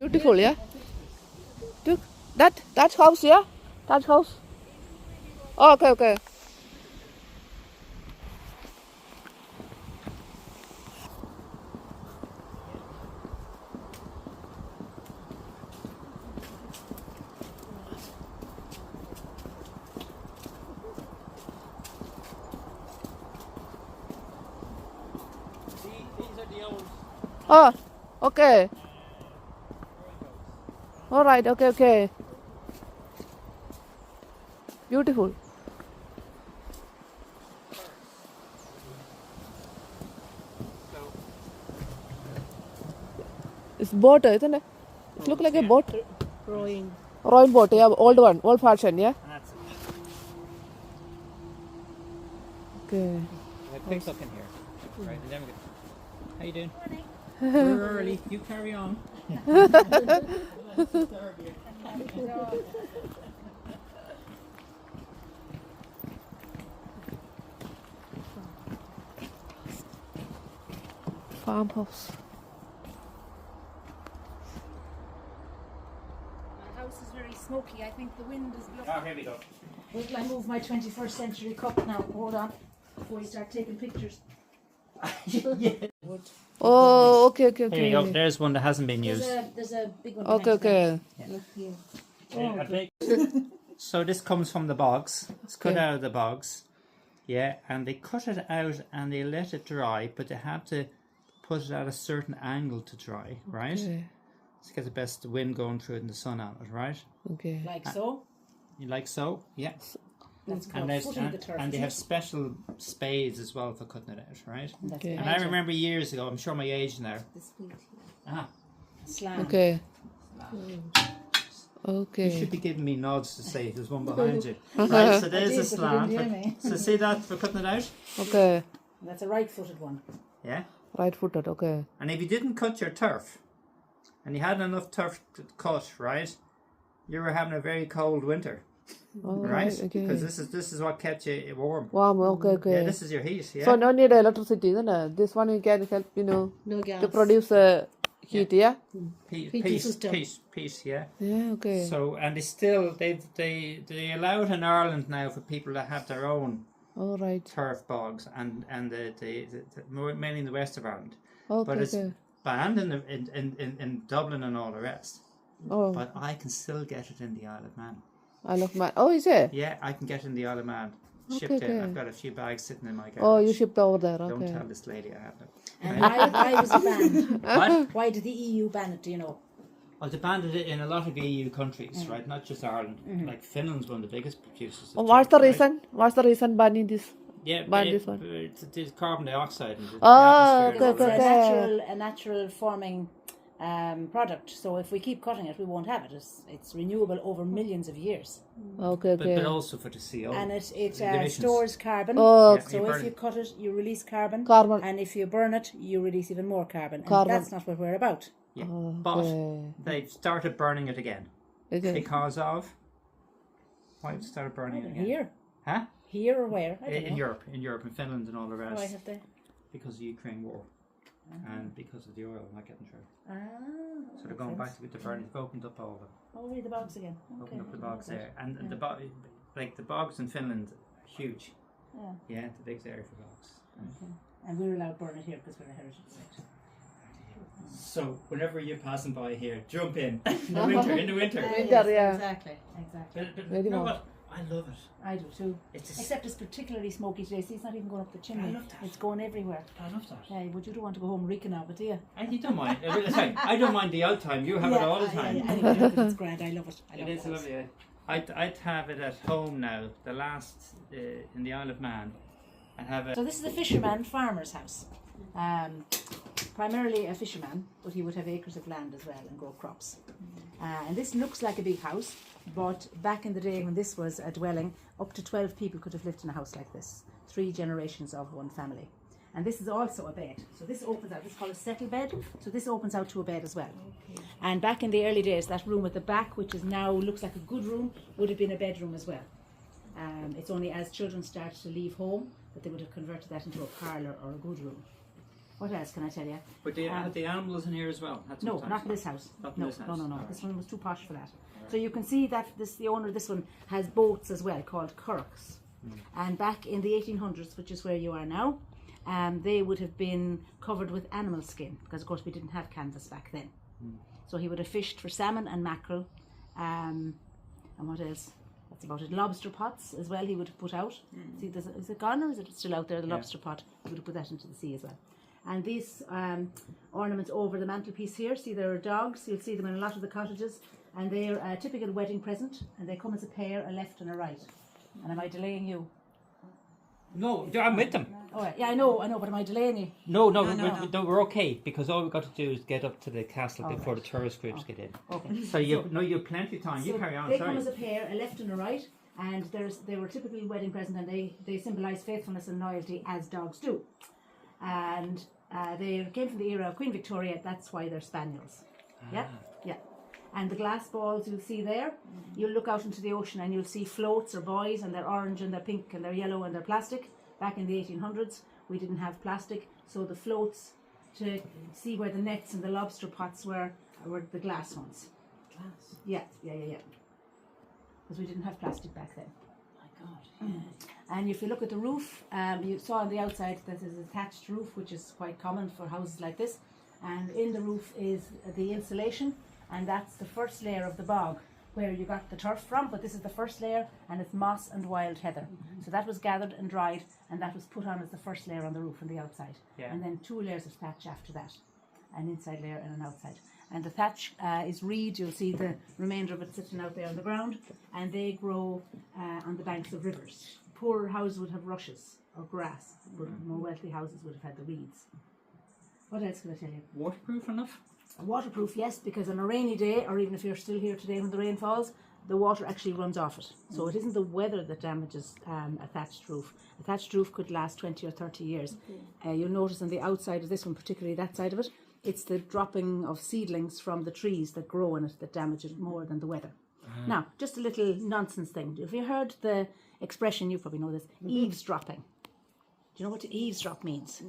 Beautiful, yeah? Look, that house, yeah? That house. Oh, okay, okay. These are the old. Oh, okay. All right, okay, okay. Beautiful. It's boat, isn't it? It looks like a boat. Rowing. Rowing boat, yeah, old one, old fashioned, yeah? And that's it. Okay. It picks up in here. Right, and then we go. How you doing? Morning. We're early. You carry on. Farmhouse. My house is very smoky. I think the wind is blowing. Oh, here we go. Wait till I move my 21st century cup now. Hold on. Before you start taking pictures. Yeah. Oh, okay, okay, Here you go. okay. There's one that hasn't been used. There's a big one. Okay, okay. Look here. Yeah, a big- So this comes from the bogs. It's cut Okay. out of the bogs. Yeah, and they cut it out and they let it dry, but they have to put it at a certain angle to dry, right? Okay. To get the best wind going through it and the sun on it, right? Okay. Like so. You like so? Yeah. That's And, called there's, footing the turf. and they isn't have it? special spades as well for cutting it out, right? That's Okay. And I behind you. remember years ago, I'm sure my age now. This week. Ah, Slam. Okay. you Okay. should be giving me nods to say there's one behind you. Right, so there's did, a but you slam. didn't hear me. So see that for cutting it out? Okay. That's a right-footed one. Yeah. Right footed, okay. And if you didn't cut your turf, and you had enough turf to cut, right, you were having a very cold winter, All right? okay. Because this is what kept you warm. Warm, okay, okay. Yeah, this is your heat. Yeah. So no need electricity, isn't it? This one you can help, No gas. to produce heat, yeah? Heating system. Peace. Yeah. Yeah, okay. So and they allow it in Ireland now for people that have their own All right. turf bogs and mainly in the west of Ireland. Okay, But it's okay. banned in Dublin and all the rest. Oh, But I can still get it in the Isle of Man. I love man. Oh, is it? Yeah, I can get it in the Isle of Man. Okay, Shipped in. okay. I've got a few bags sitting in my garage. Oh, you shipped over there, Don't okay. tell this lady I have them. And why was it banned? What? Why did the EU ban it, do you know? Well, they banned it in a lot of EU countries, right? Not just Ireland. Like Finland's one of the biggest producers. Of Oh, what's the turf, right? reason? What's the reason banning this? Yeah, ban it- this one? It's carbon dioxide. And the Oh, atmosphere and okay, all the okay, rest. A natural forming product. So if we keep cutting it, we won't have it. It's renewable over millions of years, Okay, But, okay. but also for the CO. and it The emissions. stores carbon. Oh, Yeah. So You if burn you it. cut it, you release carbon. Carbon. And if you burn it, you release even more carbon. And Carbon. that's not what we're about. Yeah. Okay. But they've started burning it again. Okay. Because of? Why have they started burning it again? Here. Huh? Here or where? I don't In know. Europe, in Finland and all the rest. Why have they? Because of the Ukraine war. And because of the oil not getting through. Ah, So they're going back to the burning. They've opened up all of them. Oh, read the box again. Okay. Opened up the bogs there. And Yeah. the bogs in Finland are huge. Yeah. Yeah, the big area for bogs. Okay. And we're allowed to burn it here because we're a heritage site. So whenever you're passing by here, jump in. In the winter. Winter, yeah. Exactly. But Very you know much. what? I love it. I do too. It's Except it's particularly smoky today. See, it's not even going up the chimney. I love that. It's going everywhere. I love that. Yeah, but you don't want to go home reeking of it, do you? You don't mind. Sorry, I don't mind the old time. You have it all the time. Anyway, it's grand. I love it. It is lovely. I'd have it at home now. The last in the Isle of Man. I'd have it. So this is a fisherman farmer's house. Primarily a fisherman, but he would have acres of land as well and grow crops. And this looks like a big house, but back in the day when this was a dwelling, up to 12 people could have lived in a house like this. 3 generations of one family. And this is also a bed. So this opens out, this is called a settle bed. So this opens out to a bed as well. Okay. And back in the early days, that room at the back, which is now looks like a good room, would have been a bedroom as well. It's only as children started to leave home that they would have converted that into a parlour or a good room. What else can I tell you? But the animals in here as well? No, not in this house. No. Right. This one was too posh for that. Right. So you can see that the owner of this one has boats as well called currachs. And back in the 1800s, which is where you are now, they would have been covered with animal skin because of course we didn't have canvas back then. So he would have fished for salmon and mackerel, and what else? That's about it. Lobster pots as well he would have put out. See, is it gone or is it still out there, the lobster pot? He would have put that into the sea as well. And these ornaments over the mantelpiece here, see there are dogs, you'll see them in a lot of the cottages, and they're a typical wedding present, and they come as a pair, a left and a right. And am I delaying you? No, I'm with them. Oh, yeah, I know, but am I delaying you? No, we're okay, because all we've got to do is get up to the castle before the tourist groups get in. Okay. So you have plenty of time. You carry on, They come as a pair, a left and a right, and they were typically wedding present, and they symbolise faithfulness and loyalty as dogs do. And they came from the era of Queen Victoria, that's why they're spaniels. Yeah. And the glass balls you'll see there, you'll look out into the ocean and you'll see floats or buoys, and they're orange and they're pink and they're yellow and they're plastic. Back in the 1800s, we didn't have plastic, so the floats to see where the nets and the lobster pots were the glass ones. Glass? Yeah. Because we didn't have plastic back then. My God. And if you look at the roof, you saw on the outside that there's a thatched roof, which is quite common for houses like this. And in the roof is the insulation, and that's the first layer of the bog where you got the turf from, but this is the first layer, and it's moss and wild heather. So that was gathered and dried, and that was put on as the first layer on the roof on the outside. Yeah. And then 2 layers of thatch after that, an inside layer and an outside. And the thatch is reed. You'll see the remainder of it sitting out there on the ground, and they grow on the banks of rivers. Poorer houses would have rushes or grass, but more wealthy houses would have had the reeds. What else can I tell you? Waterproof enough? Waterproof, yes, because on a rainy day, or even if you're still here today when the rain falls, the water actually runs off it. So it isn't the weather that damages a thatched roof. A thatched roof could last 20 or 30 years. You'll notice on the outside of this one, particularly that side of it, it's the dropping of seedlings from the trees that grow in it that damage it more than the weather. Now, just a little nonsense thing. Have you heard the expression, you probably know this, eavesdropping? Do you know what to eavesdrop means?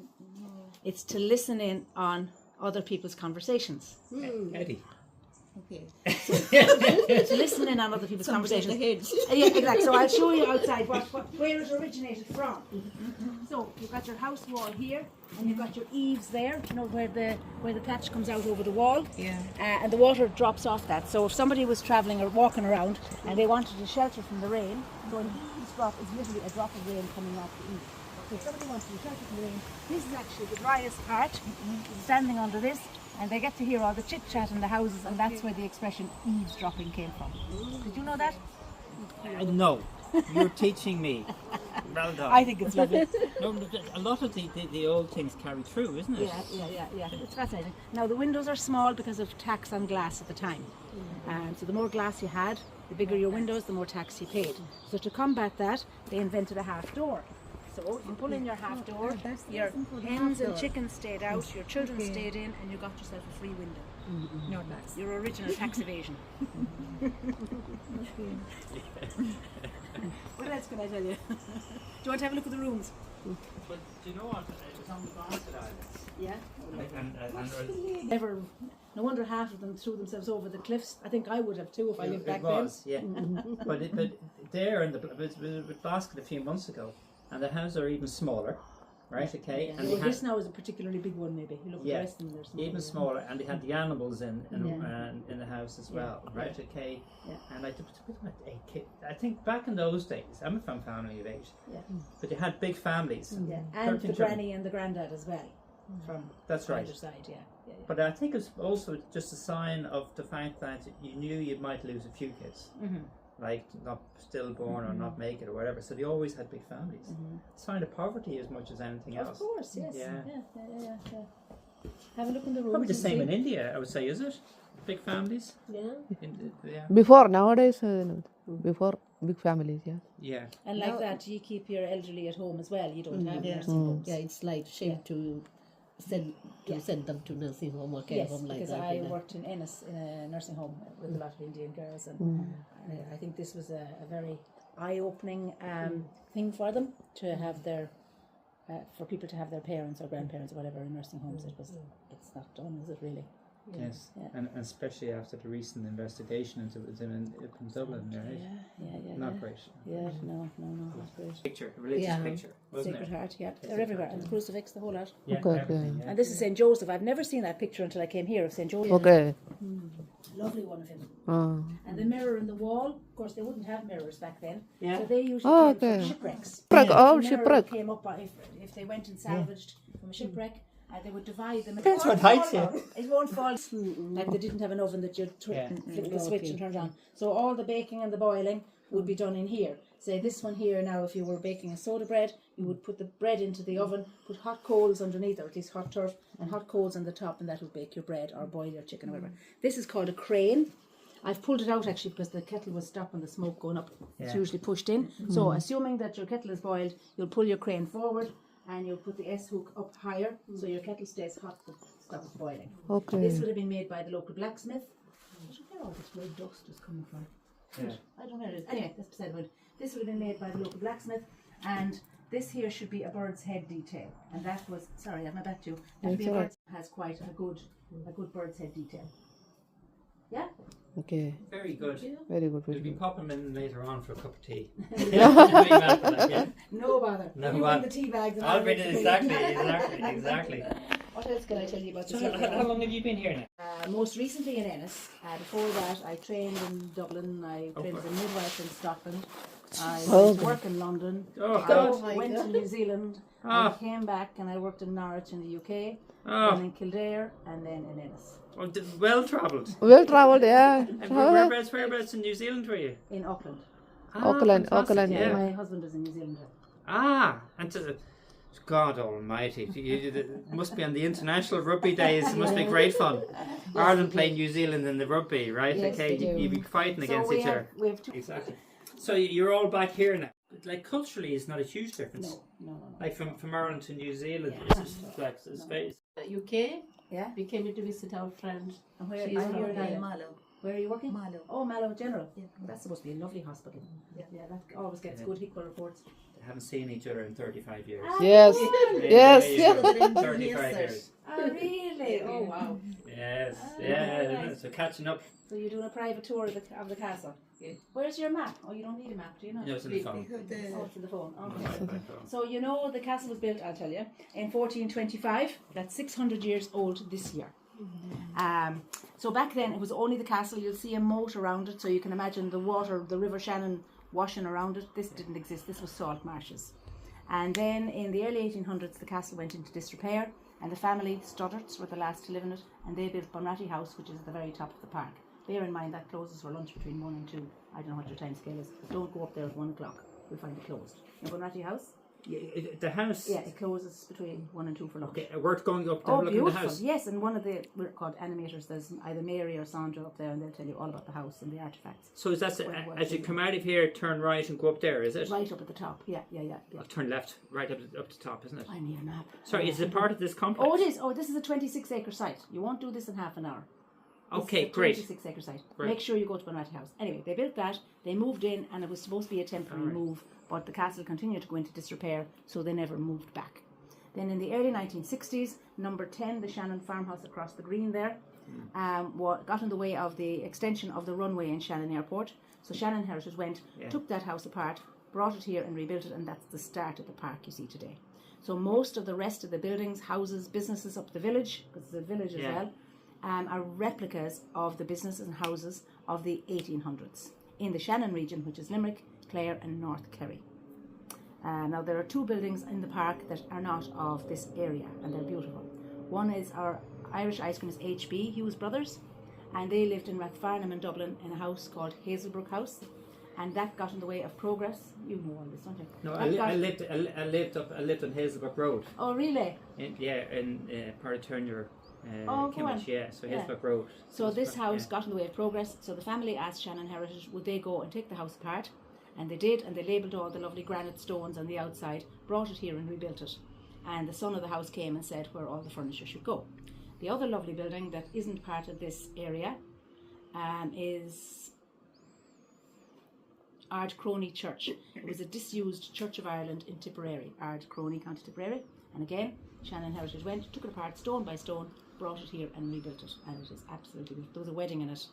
It's to listen in on other people's conversations. Eddie. Okay. To listen in on other people's conversations. Yeah, exactly. So I'll show you outside where it originated from. So you've got your house wall here, and you've got your eaves there. You know where the thatch comes out over the wall. Yeah. And the water drops off that. So if somebody was travelling or walking around and they wanted to shelter from the rain, so an eavesdrop is literally a drop of rain coming off the eave. So if somebody wants to be sheltered from the rain, this is actually the driest part. Standing under this, and they get to hear all the chit chat in the houses, and that's where the expression eavesdropping came from. Did you know that? No, you're teaching me. Well done. I think it's lovely. No, a lot of the old things carry through, isn't it? Yeah. It's fascinating. Now the windows are small because of tax on glass at the time. So the more glass you had, the bigger your windows, the more tax you paid. So to combat that, they invented a half door. So you pull in your half door, your hens and chickens stayed out, your children stayed in, and you got yourself a free window. No, that's Your original tax evasion. What else can I tell you? Do you want to have a look at the rooms? But do you know what? It was on the Bunratty Islands. Yeah. No wonder half of them threw themselves over the cliffs. I think I would have too if I lived back then. But there, it was with Basket a few months ago, and the houses are even smaller. right? Okay, and Well, they this had now is a particularly big one, maybe. You look at Yeah, the rest of them, they're smaller. even smaller, and they had the animals in the house as well, right? Okay, and I I think back in those days, I'm from a family of 8, but they had big families. Yeah, and the granny and the granddad as well. From That's right. either side, yeah. But I think it's also just a sign of the fact that you knew you might lose a few kids, like not stillborn or not make it or whatever. So they always had big families. Sign of poverty as much as anything else. Of course, yes. Yeah. Have a look in the room. Probably the same in India, I would say, is it? Big families? Yeah. Before, nowadays, before big families, yeah. Yeah. And like that, you keep your elderly at home as well. You don't have nursing homes. Yeah, it's like shame to send them to nursing home or care home like because that. I worked in Ennis in a nursing home with a lot of Indian girls, and I think this was a very eye-opening thing for them to have their for people to have their parents or grandparents or whatever in nursing homes. It's not done, is it really? Yes, and especially after the recent investigation into it in Dublin, right? Yeah. Not great. Yeah, no, not great. Picture, religious picture, wasn't Sacred it? Heart, yeah, they're everywhere, and the crucifix, the whole lot. Yeah, Okay, everything, yeah. And this is St. Joseph. I've never seen that picture until I came here of St. Joseph. Okay. Lovely one of him. Uh, And the mirror in the wall, of course, they wouldn't have mirrors back then. Yeah. So they usually came okay. from shipwrecks. Shipwreck, oh, The mirror shipwreck. came up if they went and salvaged from a shipwreck. They would divide them. Depends what height you. It won't fall. Like they didn't have an oven that you'd flick the switch and turn it on. So all the baking and the boiling would be done in here. Say this one here now, if you were baking a soda bread, you would put the bread into the oven, put hot coals underneath, or at least hot turf, and hot coals on the top, and that would bake your bread or boil your chicken or whatever. This is called a crane. I've pulled it out actually because the kettle was stopping the smoke going up. It's usually pushed in. So assuming that your kettle is boiled, you'll pull your crane forward and you'll put the S hook up higher so your kettle stays hot but stops boiling. okay. This would have been made by the local blacksmith. I don't know where all this red dust is coming from. Yeah. I don't know where it is. Anyway, that's beside the point. This would have been made by the local blacksmith, and this here should be a bird's head detail. And that was, sorry, I have my back to you. That would be a bird's has quite a good bird's head detail. Yeah? Okay. Very good. Very good. We'll Very be good. popping in later on for a cup of tea. No bother. No you bother. bring the tea bags. I'll bring it exactly. What else can I tell you about So this? how long have you been here now? Most recently in Ennis. Before that, I trained in Dublin. I trained as a midwife in Scotland. I went to work in London. I went to New Zealand. I came back and I worked in Norwich in the UK. Then in Kildare and then in Ennis. Well travelled. Well travelled, yeah. And whereabouts in New Zealand were you? In Auckland. Auckland, Auckland, yeah. My husband is a New Zealander. And to the God Almighty, you must be on the international rugby days. It must be great fun. Ireland playing New Zealand in the rugby, right? Yes, okay, they do. you'd be fighting against each other. We have two. Exactly. So you're all back here now. Like culturally, it's not a huge difference. No. Like from Ireland to New Zealand, it's just like space. UK? Yeah. We came here to visit our friend. And where She's are from you? Malo. Where are you working? Malo. Oh, Mallow General. Yeah. That's supposed to be a lovely hospital. Yeah, that always gets good HICWA reports. They haven't seen each other in 35 years. Yes. Yes. Yeah, Yeah. 35 years. Oh, really? Oh, wow. Yes. Oh, Yeah. nice. So catching up. So you're doing a private tour of the castle? Yeah. Where's your map? Oh, you don't need a map, do you know? No, it's in the phone. Oh, it's in the phone. Okay. Okay. So you know the castle was built, I'll tell you, in 1425. That's 600 years old this year. So back then it was only the castle. You'll see a moat around it, so you can imagine the water, the River Shannon washing around it. This didn't exist. This was salt marshes. And then in the early 1800s, the castle went into disrepair, and the family Studdarts were the last to live in it, and they built Bunratty House, which is at the very top of the park. Bear in mind that closes for lunch between 1 and 2. I don't know what your time scale is. Don't go up there at 1 o'clock. You'll find it closed. In Bunratty House? Yeah, the house. Yeah, it closes between 1 and 2 for lunch. Okay, worth going up to Oh, have a look at beautiful. the house. Yes, and one of the, we're called animators, there's either Mary or Sandra up there, and they'll tell you all about the house and the artefacts. So is that as you come out of here, turn right and go up there? Is it? Right up at the top. Yeah. I'll turn left, right up to top, isn't it? I need a map. Sorry, is it part of this complex? Oh, it is. Oh, this is a 26-acre site. You won't do this in half an hour. Okay, This is a great. 26-acre site. Great. Make sure you go to Bunratty House. Anyway, they built that. They moved in, and it was supposed to be a temporary move, but the castle continued to go into disrepair, so they never moved back. Then in the early 1960s, number 10, the Shannon farmhouse across the green there, got in the way of the extension of the runway in Shannon Airport. So Shannon Heritage took that house apart, brought it here and rebuilt it, and that's the start of the park you see today. So most of the rest of the buildings, houses, businesses up the village, because it's a village as well, are replicas of the businesses and houses of the 1800s in the Shannon region, which is Limerick, Clare and North Kerry. Now there are 2 buildings in the park that are not of this area, and they're beautiful. One is our Irish ice cream is HB, Hughes Brothers, and they lived in Rathfarnham in Dublin in a house called Hazelbrook House, and that got in the way of progress. You know all this, don't you? No, I lived on Hazelbrook Road. Oh, really? In part of Turner, Oh, go on. Kimmage, yeah. So Yeah. Hazelbrook Road. So this house got in the way of progress, so the family asked Shannon Heritage would they go and take the house apart, and they did, and they labelled all the lovely granite stones on the outside, brought it here and rebuilt it, and the son of the house came and said where all the furniture should go. The other lovely building that isn't part of this area is Ardcroney Church. It was a disused Church of Ireland in Tipperary, Ardcroney, County Tipperary, and again Shannon Heritage went, took it apart stone by stone, brought it here and rebuilt it, and it is absolutely beautiful. There was a wedding in it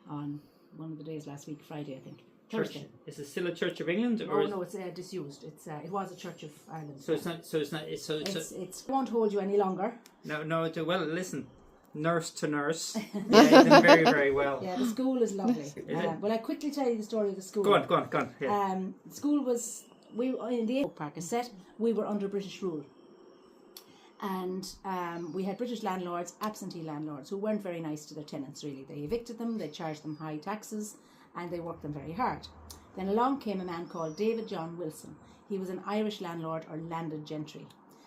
on one of the days last week, Friday I think. Church. Thursday. Is it still a Church of England? Or Oh no, it's disused. It was a Church of Ireland. So it's not. So it's not. It won't hold you any longer. No. Well, listen. Nurse to nurse. Yeah, you did very, very well. Yeah, the school is lovely. Is it? Well, I quickly tell you the story of the school. Go on. Yeah. The school was in the Park is set. We were under British rule, and we had British landlords, absentee landlords, who weren't very nice to their tenants. Really, they evicted them, they charged them high taxes, and they worked them very hard. Then along came a man called David John Wilson. He was an Irish landlord or landed gentry,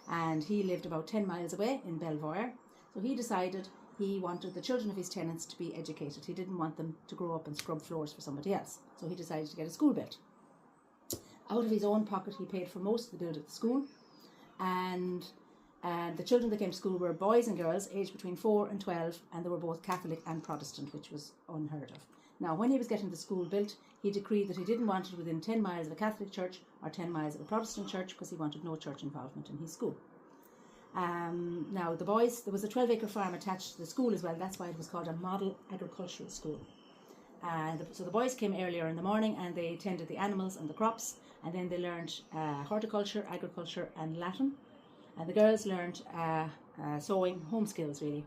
and he lived about 10 miles away in Belvoir. So he decided he wanted the children of his tenants to be educated. He didn't want them to grow up and scrub floors for somebody else. So he decided to get a school built. Out of his own pocket, he paid for most of the build of the school, and the children that came to school were boys and girls aged between 4 and 12, and they were both Catholic and Protestant, which was unheard of. Now, when he was getting the school built, he decreed that he didn't want it within 10 miles of a Catholic church or 10 miles of a Protestant church, because he wanted no church involvement in his school. Now, the boys, there was a 12-acre farm attached to the school as well. That's why it was called a model agricultural school. So the boys came earlier in the morning and they tended the animals and the crops, and then they learned horticulture, agriculture and Latin. And the girls learned sewing, home skills really,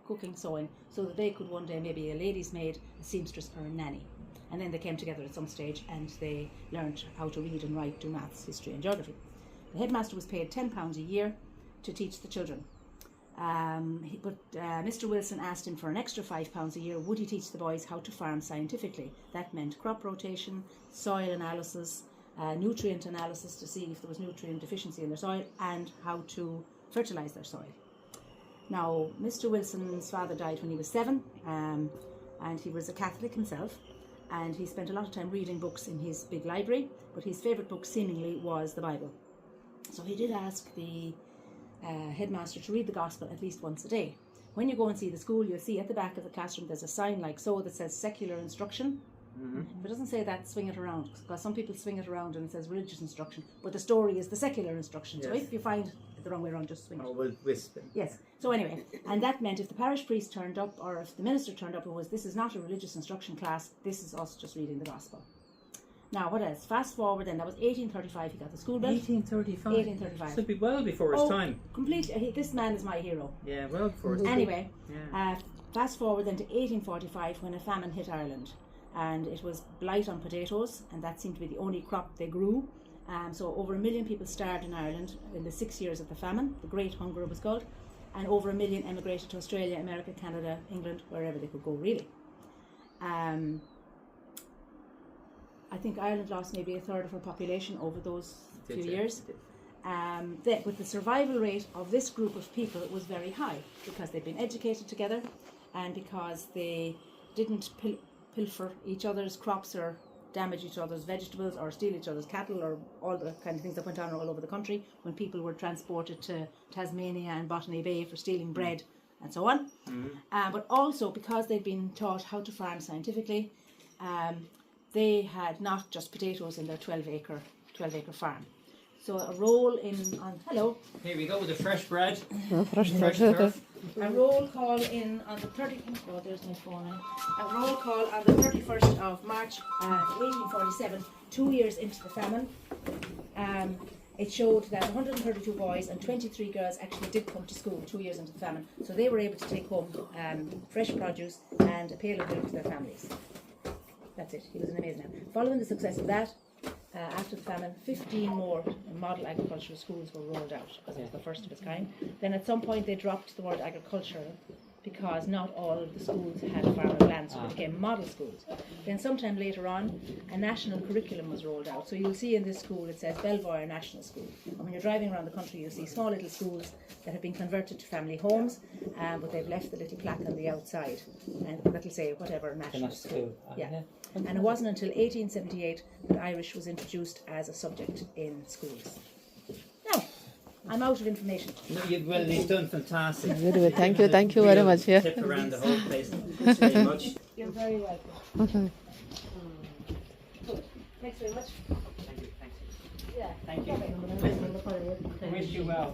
cooking, sewing, so that they could one day maybe a lady's maid, a seamstress or a nanny. And then they came together at some stage and they learned how to read and write, do maths, history and geography. The headmaster was paid £10 a year to teach the children. But Mr. Wilson asked him for an extra £5 a year. Would he teach the boys how to farm scientifically? That meant crop rotation, soil analysis, nutrient analysis to see if there was nutrient deficiency in their soil, and how to fertilise their soil. Now, Mr. Wilson's father died when he was 7, and he was a Catholic himself, and he spent a lot of time reading books in his big library, but his favourite book seemingly was the Bible. So he did ask the headmaster to read the Gospel at least once a day. When you go and see the school, you'll see at the back of the classroom there's a sign like so that says secular instruction. Mm-hmm. If it doesn't say that, swing it around, because some people swing it around and it says religious instruction, but the story is the secular instruction. Yes. So if you find it the wrong way around, just swing it. Oh, well, whisper. Yes. So anyway, and that meant if the parish priest turned up or if the minister turned up and was, this is not a religious instruction class, this is us just reading the Gospel. Now, what else? Fast forward then, that was 1835 he got the school built. 1835? 1835. So it'd be well before his time. Completely. This man is my hero. Yeah, well before his time. Anyway, yeah. Fast forward then to 1845 when a famine hit Ireland. And it was blight on potatoes, and that seemed to be the only crop they grew. So over 1 million people starved in Ireland in the 6 years of the famine. The Great Hunger it was called. And over 1 million emigrated to Australia, America, Canada, England, wherever they could go really. I think Ireland lost maybe a third of her population over those few years. But the survival rate of this group of people was very high because they'd been educated together and because they didn't pilfer each other's crops or damage each other's vegetables or steal each other's cattle or all the kind of things that went on all over the country when people were transported to Tasmania and Botany Bay for stealing bread and so on. Mm-hmm. But also because they'd been taught how to farm scientifically, they had not just potatoes in their 12-acre farm. So a roll hello. Here we go with the fresh bread. Fresh turf. A roll call in on the 30th. Oh, there's my phone now. A roll call on the 31st of March, 1847, 2 years into the famine. it showed that 132 boys and 23 girls actually did come to school 2 years into the famine. So they were able to take home fresh produce and a pail of milk to their families. That's it. He was an amazing man. Following the success of that, after the famine, 15 more model agricultural schools were rolled out because it was the first of its kind. Then at some point they dropped the word agricultural because not all of the schools had farming land, so they became model schools. Then sometime later on, a national curriculum was rolled out. So you'll see in this school it says Belvoir National School. And when you're driving around the country, you'll see small little schools that have been converted to family homes, but they've left the little plaque on the outside, and that'll say whatever national school. Yeah. And it wasn't until 1878 that Irish was introduced as a subject in schools. Now, I'm out of information. No, well, you've done fantastic. Thank you very much. Yeah. Tip around the whole place. Thanks very much. You're very welcome. Okay. Good. Thanks very much. Thank you. Thank you. Yeah. Thank you. Wish you well.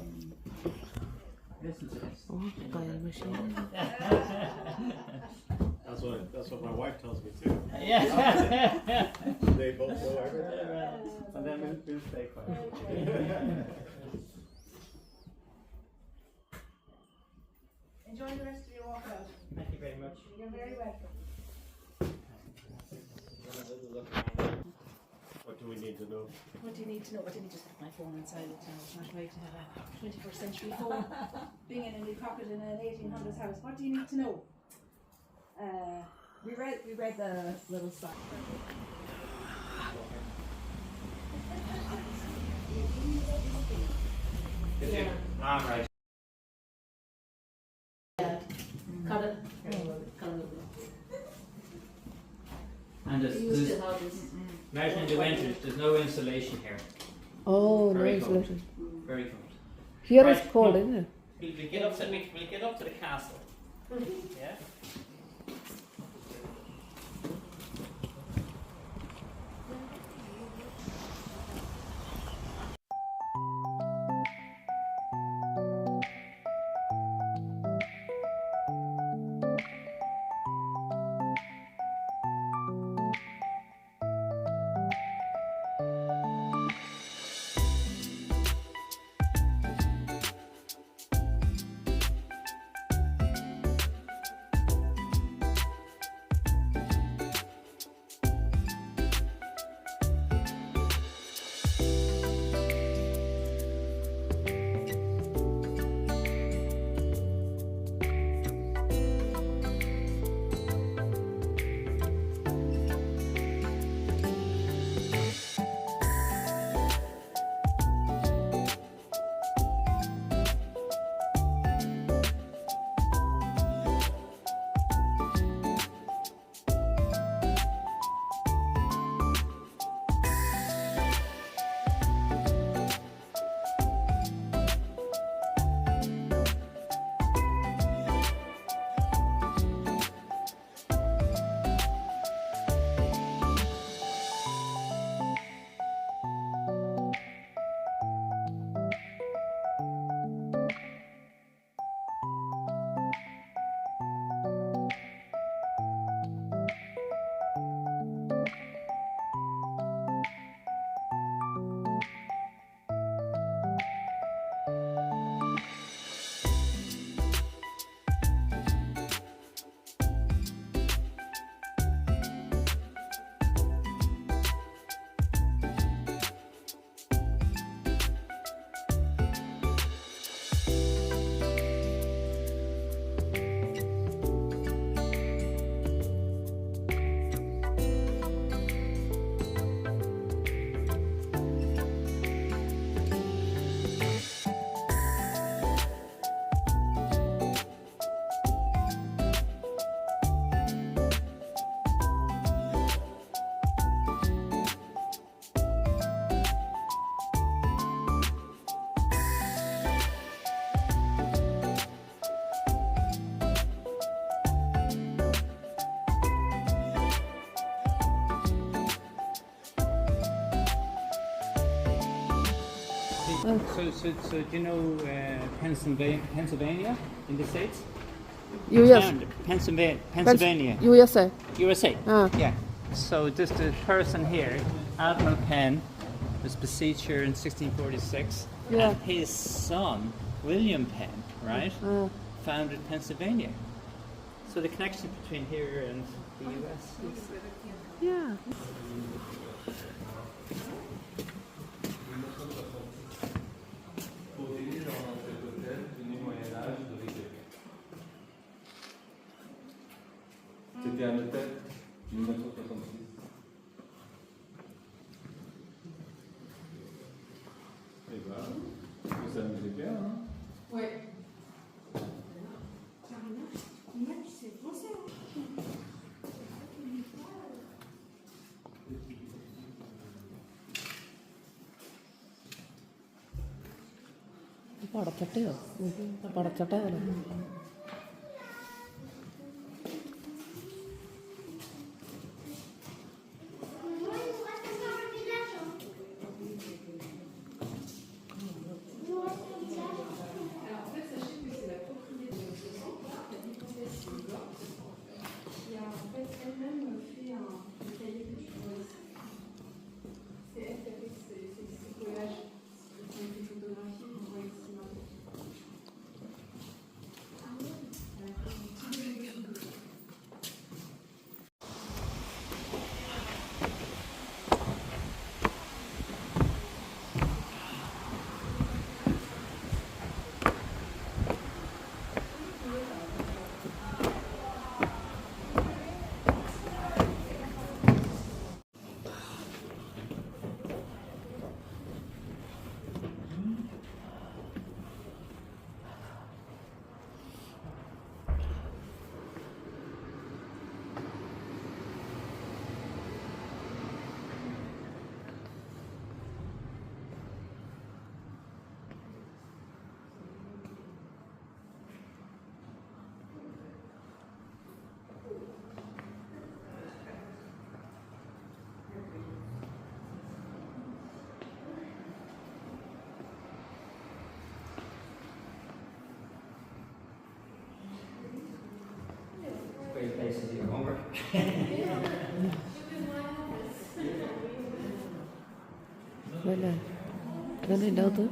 Listen to this. That's what my wife tells me too. Yeah. They both know everything. And then we'll stay quiet. Enjoy the rest of your walk out. Thank you very much. You're very welcome. What do we need to know? What do you need to know? I didn't just put my phone in silent now. It's not right to have a 21st century phone being in a pocket in an 1800s house. What do you need to know? We read the little sign. All right. Cut it. And there's imagine in the winter, there's no insulation here. Oh, no Very cold. insulation. Very cold. Here Right, it's cold, come. isn't it? We'll get up to the castle. Yeah. So do you know Pennsylvania in the States? US. Pennsylvania. USA. USA. Ah. Yeah. So this the person here, Admiral Penn, was besieged here in 1646. Yeah. And his son, William Penn, right, founded Pennsylvania. So the connection between here and the US is... Yeah. C'était un hôtel 1966. Et voilà, vous amusez bien, hein? Ouais. പടച്ചട്ടയോ പടച്ചട്ടയല്ലോ Great places to go over. Voilà. Donnez l'autre.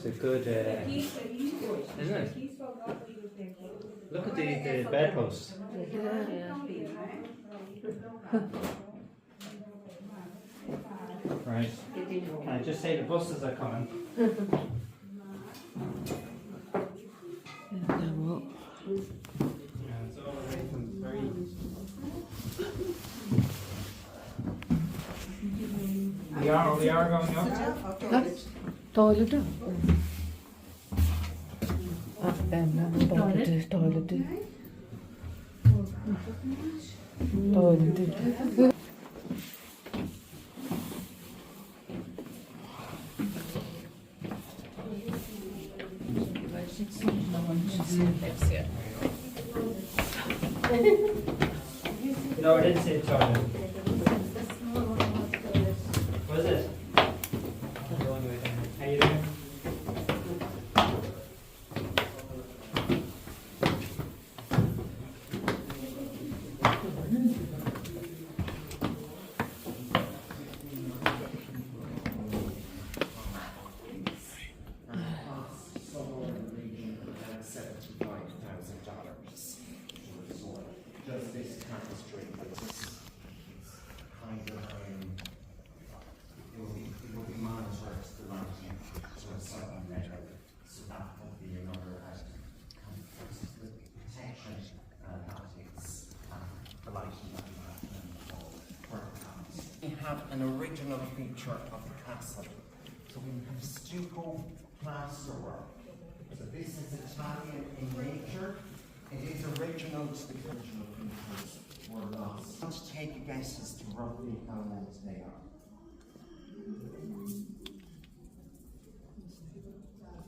It's a good, isn't it? Look at the bedposts. Right. Can I just say the buses are coming? Yeah, well. Yeah, it's all right from very... We are going up. Toilet. Toilet. Toilet. No, I didn't say toilet. Was it? How you doing? have an original feature of the castle. So we have stucco plasterwork. So this is Italian in nature. It is original to the original features were lost. I want to take a guess as to roughly how old they are.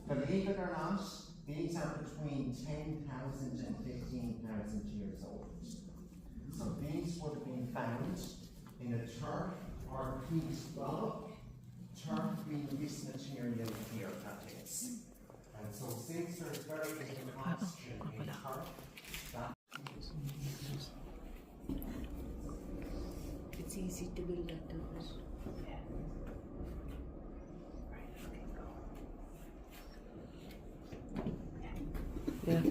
Believe it or not, these are between 10,000 and 15,000 years old. So these would have been found in a turf or a peat bog, turf being this material here, that is. And so since there's very little oxygen in turf, that It's easy to build that turf. Yeah.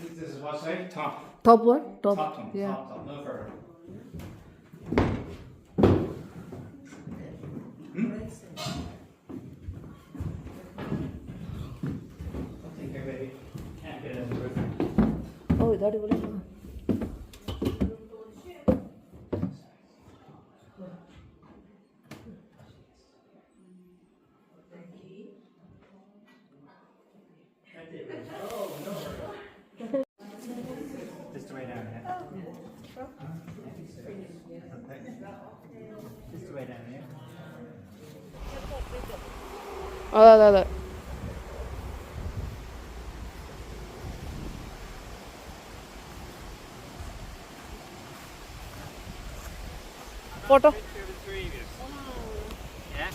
This is what's right? Top. Top what? Top. Top, Yeah. top, no further. Something here, baby. Can't get in the roof. Oh, that is it. Just the way down, yeah? Just the way down, yeah? അതെ photo Yeah?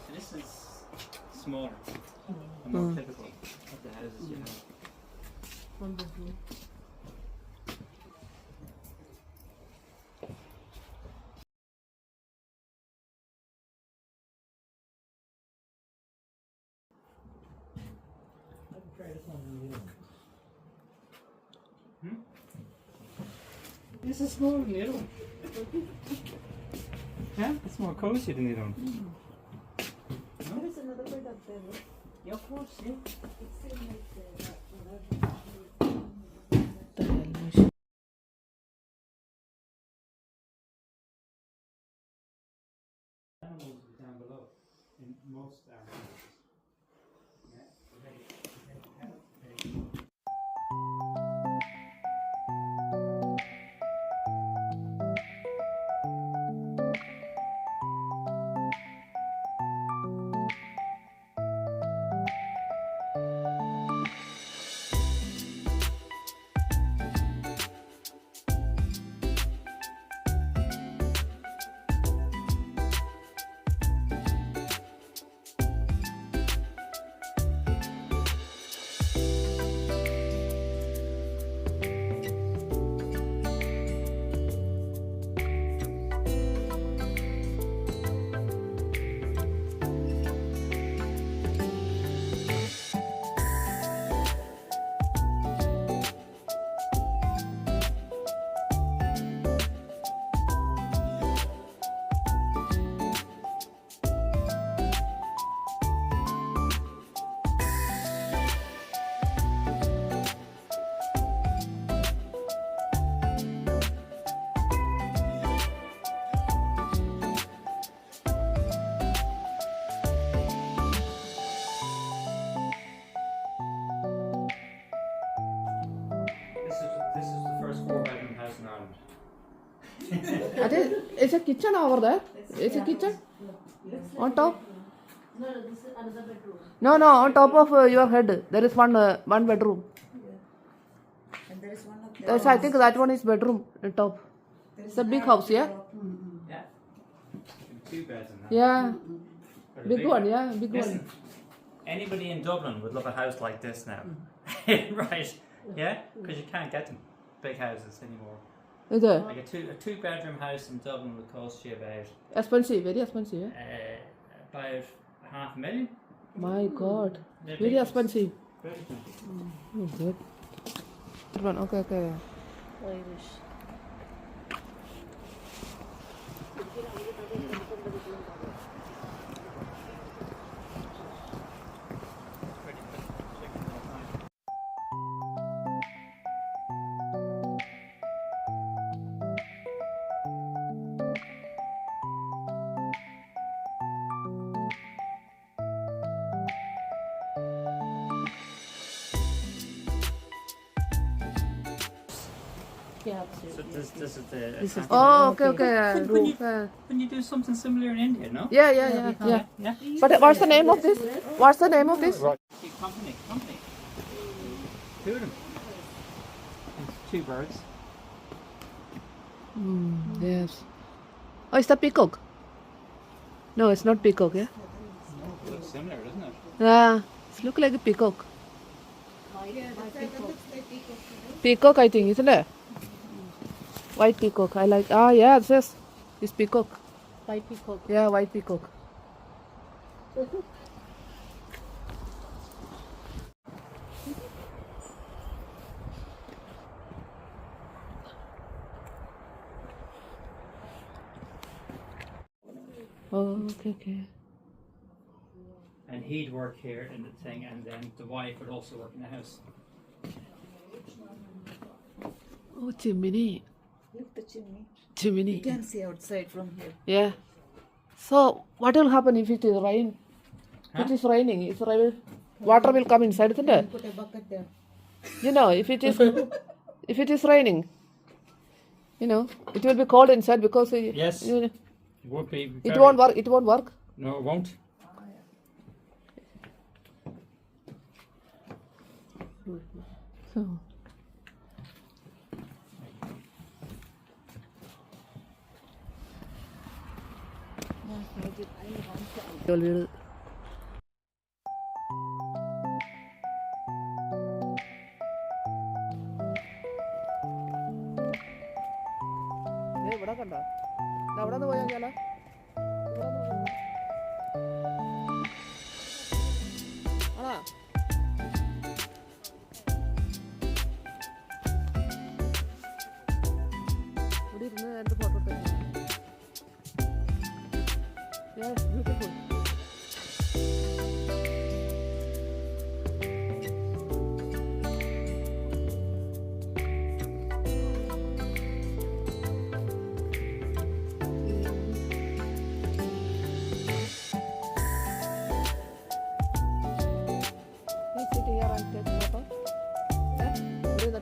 So this is smaller and more typical of the houses you have. This is smaller than the other one. Yeah, it's more cozy than the other one. There is another bed up there. Yeah, of course, yeah. Animals down below in most houses. This is the first 4-bedroom house in Ireland. I think it's a kitchen over there. It's a kitchen on top. No, this is another bedroom. No, on top of your head there is one bedroom. And there is one up there. That's, I think that one is bedroom on top. It's a big house, yeah. Yeah. 2 beds in that. Yeah, Or the big one. Yeah, big Listen, one. anybody in Dublin would love a house like this now, right? Yeah, because you can't get them big houses anymore. Is it Like a 2-bedroom house in Dublin would cost you about expensive? Very expensive. Yeah? about $500,000. My God, They're very big ones. expensive. Very expensive. Oh, good. Good one. Okay, okay. Irish. Yeah, So this is the. This is Oh, okay, okay. When you- Roof. Yeah. When you do something similar in India, no? Yeah, yeah. Yeah. But what's the name of this? What's the name of this? Company. Two of them. It's 2 birds. Yes. Oh, is that peacock? No, it's not peacock. Yeah. Looks similar, doesn't it? Yeah, it look like a peacock. Peacock, I think, isn't it? White peacock. I like. Ah, yeah. This is peacock. white peacock. Yeah, white peacock. Oh, okay. And he'd work here in the thing, and then the wife would also work in the house. Oh, chimney. Look the chimney. Chimney. You can see outside from here. Yeah. So, what will happen if it is rain? Huh? It is raining. It's rain. Water will come inside, isn't it? Put a bucket there. You know, if it is raining, you know, it will be cold inside because Yes. you know, It would be. it won't work. It won't work. No, it won't. So. Will ഇവിടെ കണ്ടോ അവിടെ നിന്ന് പോയാൽ ഇവിടെ ആണോ ഇവിടെ ഇരുന്ന് എൻ്റെ ഫോട്ടോ എടുത്തു യെസ് ബ്യൂട്ടിഫുൾ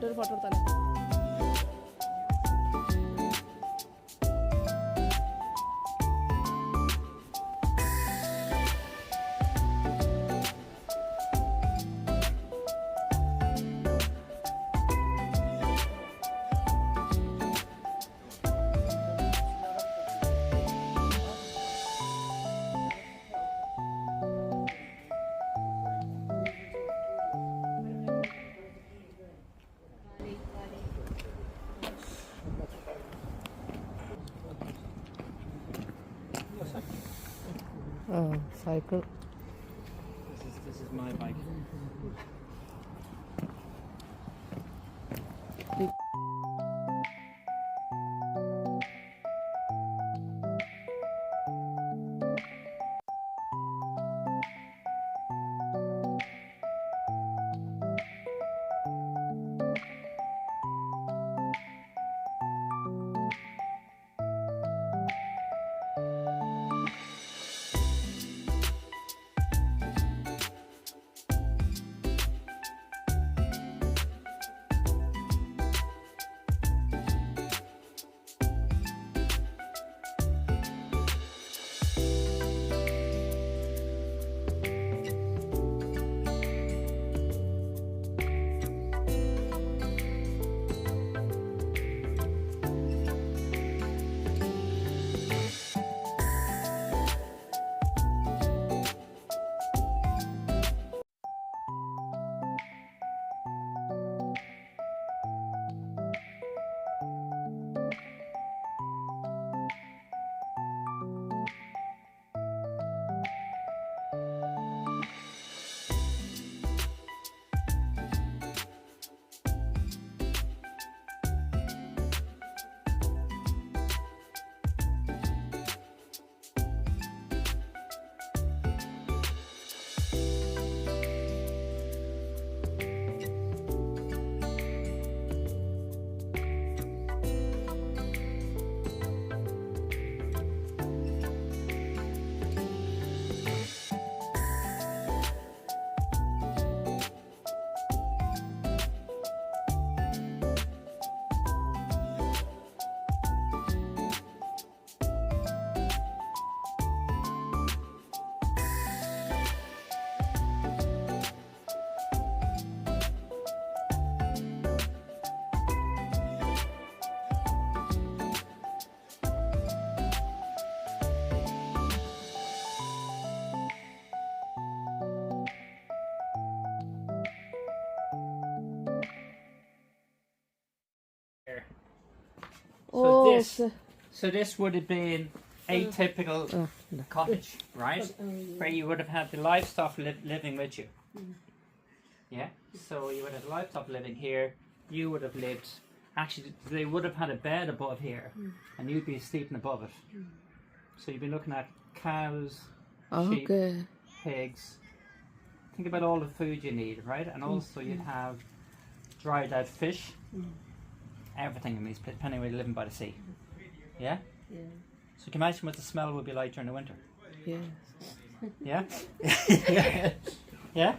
ഒരു ഫോട്ടോ എടുത്താലേ cycle. This is my bike. this. Close. So this would have been a typical Oh, cottage, right? Where you would have had the livestock living with you. Yeah. So you would have livestock living here. You would have lived. Actually, they would have had a bed above here, and you'd be sleeping above it. So you'd be looking at cows, sheep, Okay. pigs. Think about all the food you need, right? And also you'd have dried out fish. Everything in these places, depending on where you're living by the sea. Yeah? Yeah. So you can imagine what the smell would be like during the winter. Yes. Yeah? Yeah?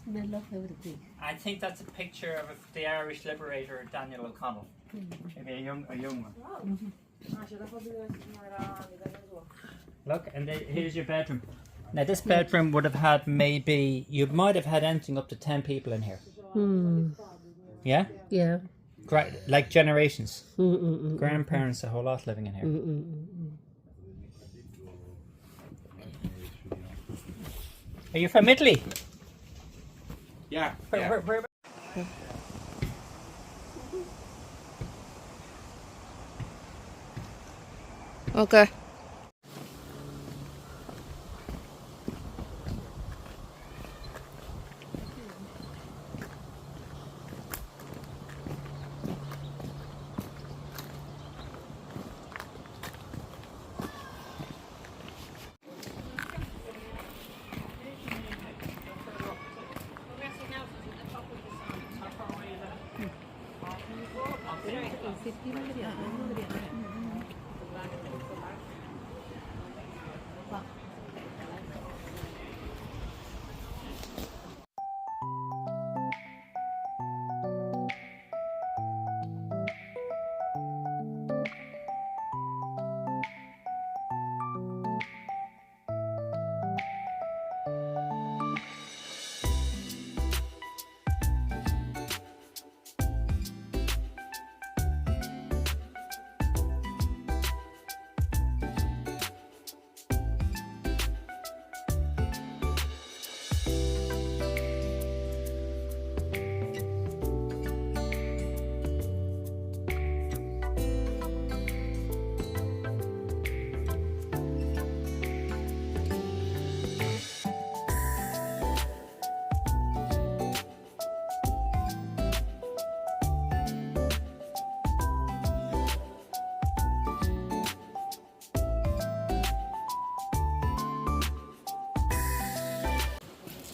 Smell of everything. I think that's a picture of the Irish liberator Daniel O'Connell. Maybe a young one. Look, and here's your bedroom. Now this bedroom would have had maybe, you might have had anything up to 10 people in here. Yeah? Yeah. Like generations. Grandparents, a whole lot living in here. Are you from Italy? Yeah. Where? Okay.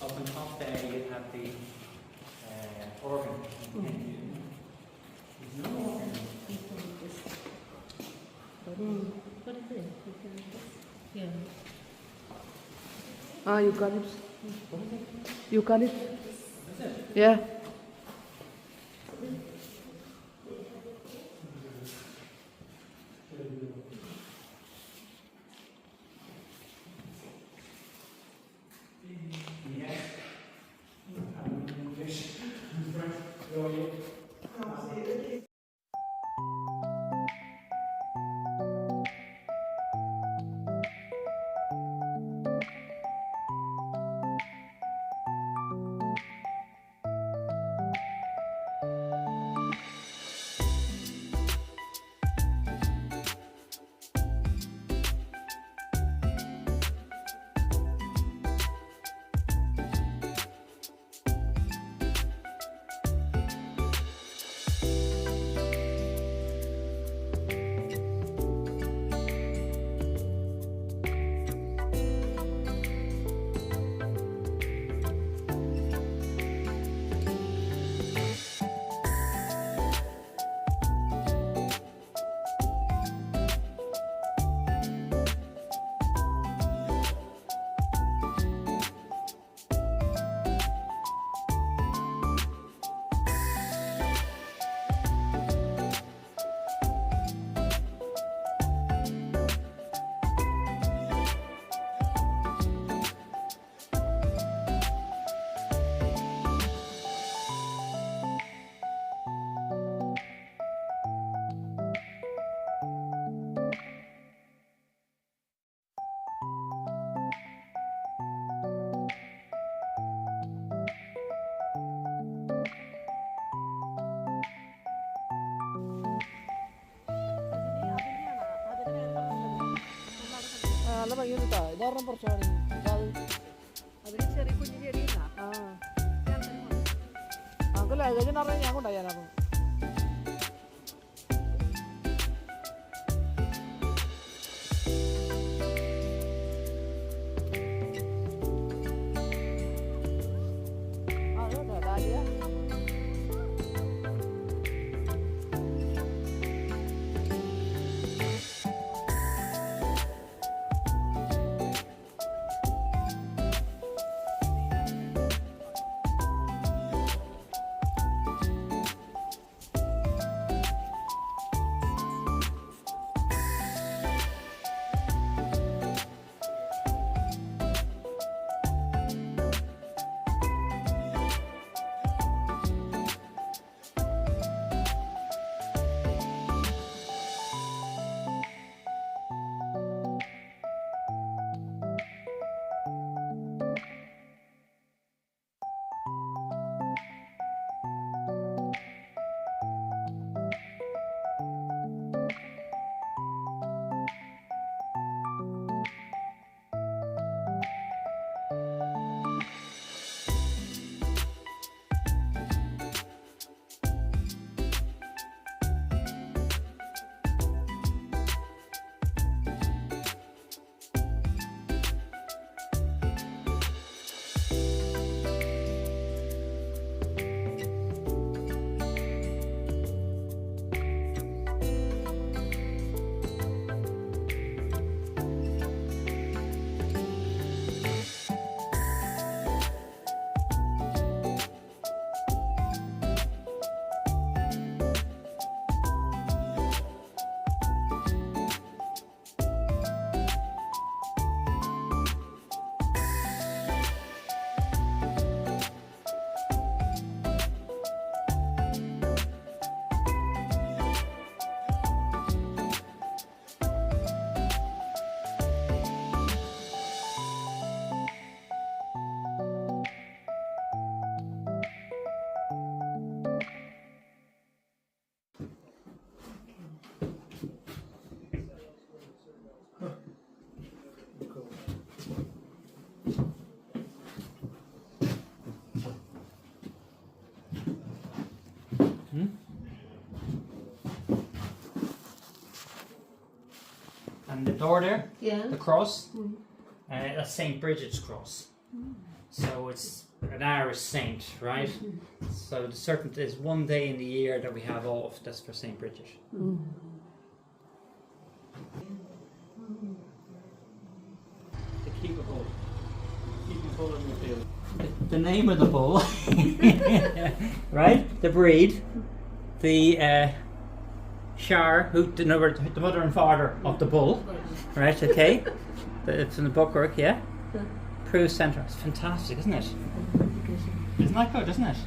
Up on top there you have the organ. What is it? Yeah. Ah, you got it. You got it. Yeah. നല്ല ഭംഗിയുണ്ട് കേട്ടോ. ഇതൊരെണ്ണം കുറച്ചാണ് അതിന് ചെറിയ കുഞ്ഞു ചെടിയില്ല. ആ നമുക്ക് luggage എന്ന് പറഞ്ഞാൽ ഞാൻ കൊണ്ടുപോയാലോ. And the door there, Yeah. the cross, that's St. Bridget's cross. So it's an Irish saint, right? So there's one day in the year that we have off, that's for St. Bridget. To keep a bull. Keep the bull in the field. The name of the bull, right? The breed, the Shar, the mother and father of the bull, right? Okay, it's in the bookwork, yeah. Prue Centre. It's fantastic, isn't it? Isn't that good, isn't it?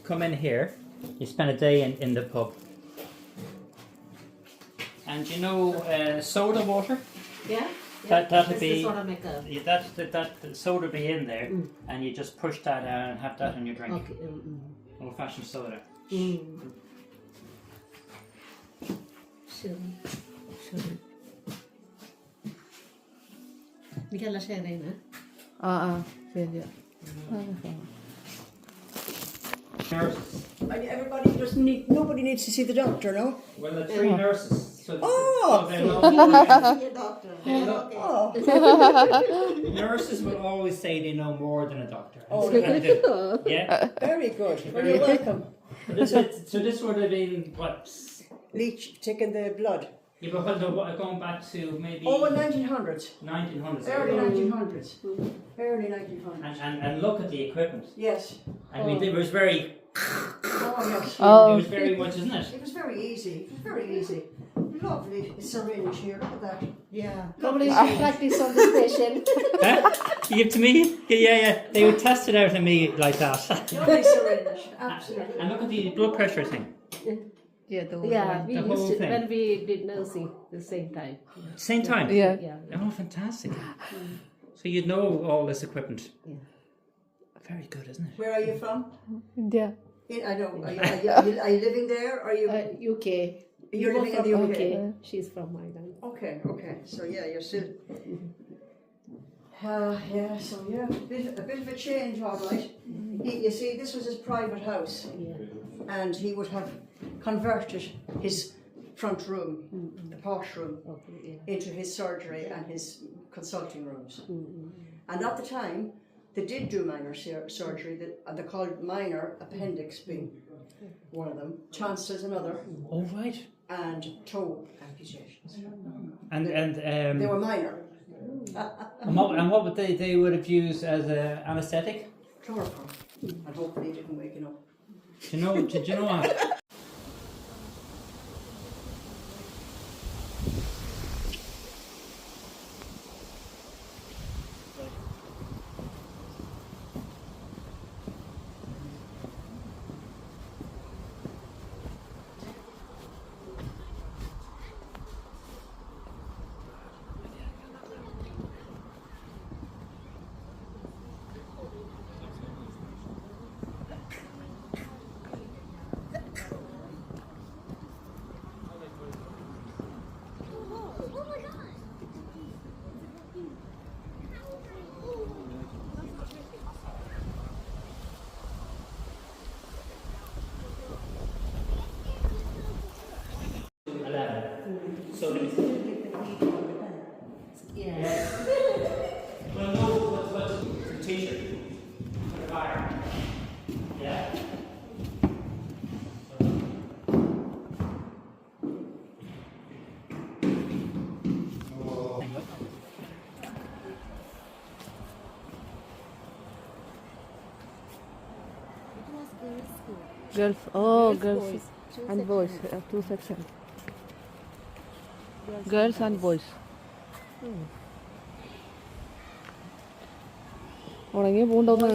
come in here, you spend a day in the pub. And you know soda water? Yeah. That'd This be is what I make a. yeah, that soda be in there, and you just push that out and have that in your drink. Okay. Old-fashioned soda. Sure. Vi kallar Syera inne. Syera. Nurses. Everybody doesn't need. Nobody needs to see the doctor, no? Well, the 3 nurses. So, Oh! so they know Your doctor. Oh, nurses will always say they know more than a doctor. Oh, Yeah. very good. Well, you're welcome. So this would have been what? Leech taking the blood. You were going back to maybe Oh, 1900s. 1900s. Early 1900s. Early 1900s. And look at the equipment. Yes. I mean, it was very. Oh, yes. Oh. It was very much, isn't it? It was very easy. It was very easy. Lovely syringe here. Look at that. Yeah. Probably practice on the station. Huh? You give to me? Yeah. They would test it out on me like that. Lovely syringe. Absolutely. And look at the blood pressure thing. Yeah, Yeah, we The whole used to thing. when we did nursing the same time. Same time. Yeah. Yeah. Oh, fantastic. So you'd know all this equipment. Yeah. Very good, isn't it? Where are you from? India. I know. Are you living there? Or are you? UK. You're You living in from the UK. UK. She's from Ireland. Okay. So yeah, you're still. Yeah. So yeah, a bit of a change, all right. You see, this was his private house, Yeah. and he would have converted his front room, the posh room, Okay. Yeah. into his surgery and his consulting rooms. And at the time, they did do minor surgery. They called minor appendix being one of them, tonsils another, Oh, right. and toe amputations. And They were minor. and what would they would have used as a anaesthetic? Chloroform. And hopefully it didn't wake him up. Do you know what? So let me see. Yeah. Well, no, what's t-shirt? The fire. Yeah. Girls. Oh, girls and boys. 2 sections. Girls and boys. ഉണങ്ങിയ പൂണ്ടൊന്ന്